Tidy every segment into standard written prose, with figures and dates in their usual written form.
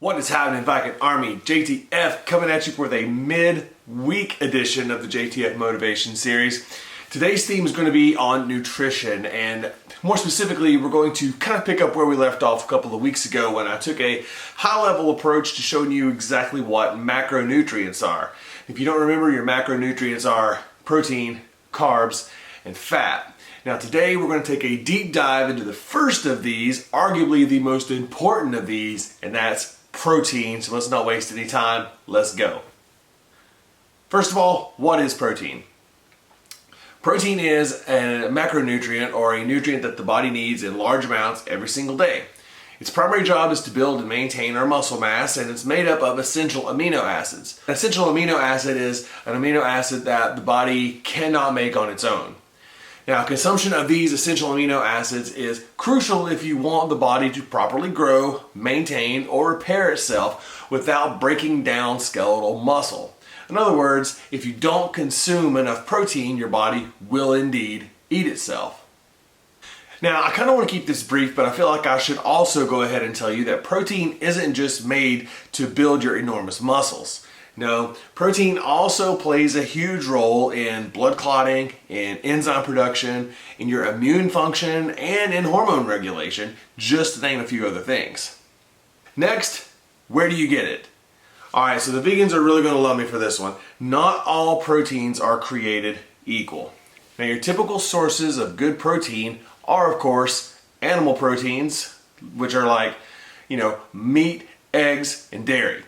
What is happening, Viking Army? JTF coming at you with a mid-week edition of the JTF Motivation series. Today's theme is going to be on nutrition, and more specifically, we're going to kind of pick up where we left off a couple of weeks ago when I took a high-level approach to showing you exactly what macronutrients are. If you don't remember, your macronutrients are protein, carbs, and fat. Now today we're going to take a deep dive into the first of these, arguably the most important of these, and that's protein. So let's not waste any time. Let's go. First of all, what is protein? Protein is a macronutrient, or a nutrient that the body needs in large amounts every single day. Its primary job is to build and maintain our muscle mass, and it's made up of essential amino acids. An essential amino acid is an amino acid that the body cannot make on its own. Now, consumption of these essential amino acids is crucial if you want the body to properly grow, maintain, or repair itself without breaking down skeletal muscle. In other words, if you don't consume enough protein, your body will indeed eat itself. Now, I kind of want to keep this brief, but I feel like I should also go ahead and tell you that protein isn't just made to build your enormous muscles. No, protein also plays a huge role in blood clotting, in enzyme production, in your immune function, and in hormone regulation, just to name a few other things. Next, where do you get it? Alright, so the vegans are really going to love me for this one. Not all proteins are created equal. Now, your typical sources of good protein are, of course, animal proteins, which are like, meat, eggs, and dairy.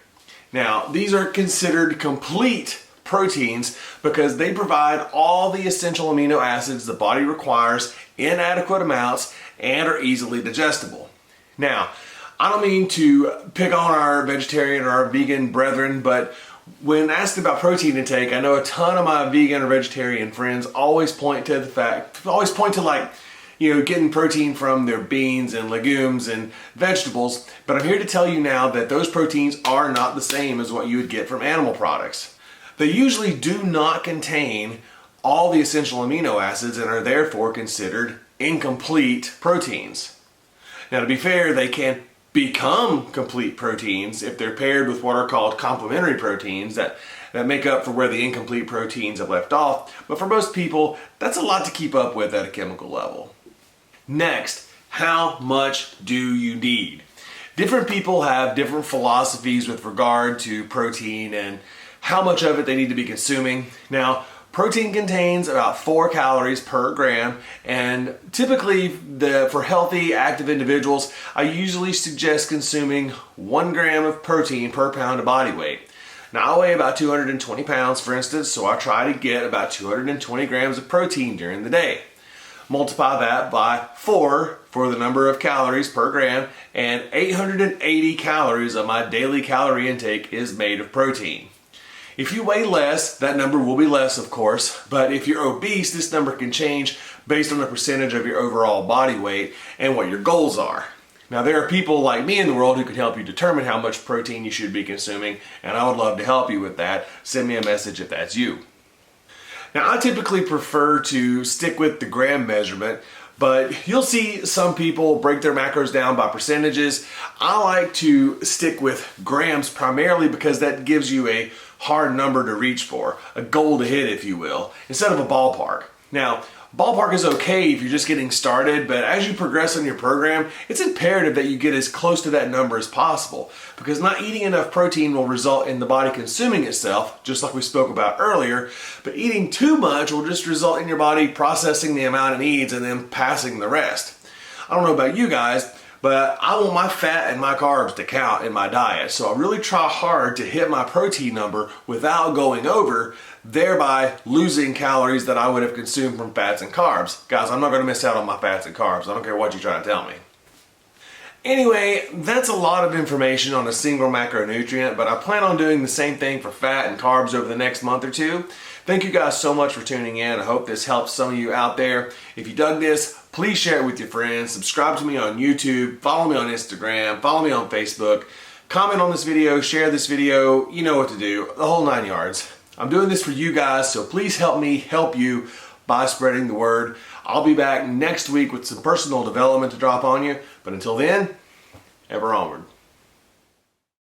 Now, these are considered complete proteins because they provide all the essential amino acids the body requires in adequate amounts and are easily digestible. Now, I don't mean to pick on our vegetarian or our vegan brethren, but when asked about protein intake, I know a ton of my vegan or vegetarian friends always point to getting protein from their beans and legumes and vegetables, but I'm here to tell you now that those proteins are not the same as what you would get from animal products. They usually do not contain all the essential amino acids and are therefore considered incomplete proteins. Now, to be fair, they can become complete proteins if they're paired with what are called complementary proteins that make up for where the incomplete proteins have left off, but for most people, that's a lot to keep up with at a chemical level. Next, how much do you need? Different people have different philosophies with regard to protein and how much of it they need to be consuming. Now, protein contains about 4 calories per gram, and typically for healthy, active individuals, I usually suggest consuming 1 gram of protein per pound of body weight. Now, I weigh about 220 pounds, for instance, so I try to get about 220 grams of protein during the day. Multiply that by 4 for the number of calories per gram, and 880 calories of my daily calorie intake is made of protein. If you weigh less, that number will be less, of course, but if you're obese, this number can change based on the percentage of your overall body weight and what your goals are. Now, there are people like me in the world who can help you determine how much protein you should be consuming, and I would love to help you with that. Send me a message if that's you. Now, I typically prefer to stick with the gram measurement, but you'll see some people break their macros down by percentages. I like to stick with grams primarily because that gives you a hard number to reach for, a goal to hit, if you will, instead of a ballpark. Now, ballpark is okay if you're just getting started, but as you progress on your program, it's imperative that you get as close to that number as possible, because not eating enough protein will result in the body consuming itself, just like we spoke about earlier, but eating too much will just result in your body processing the amount it needs and then passing the rest. I don't know about you guys, but I want my fat and my carbs to count in my diet, so I really try hard to hit my protein number without going over, thereby losing calories that I would have consumed from fats and carbs. Guys, I'm not going to miss out on my fats and carbs. I don't care what you try to tell me. Anyway, that's a lot of information on a single macronutrient, but I plan on doing the same thing for fat and carbs over the next month or two. Thank you guys so much for tuning in. I hope this helps some of you out there. If you dug this, please share it with your friends. Subscribe to me on YouTube. Follow me on Instagram. Follow me on Facebook. Comment on this video. Share this video. You know what to do. The whole 9 yards. I'm doing this for you guys, so please help me help you by spreading the word. I'll be back next week with some personal development to drop on you. But until then, ever onward.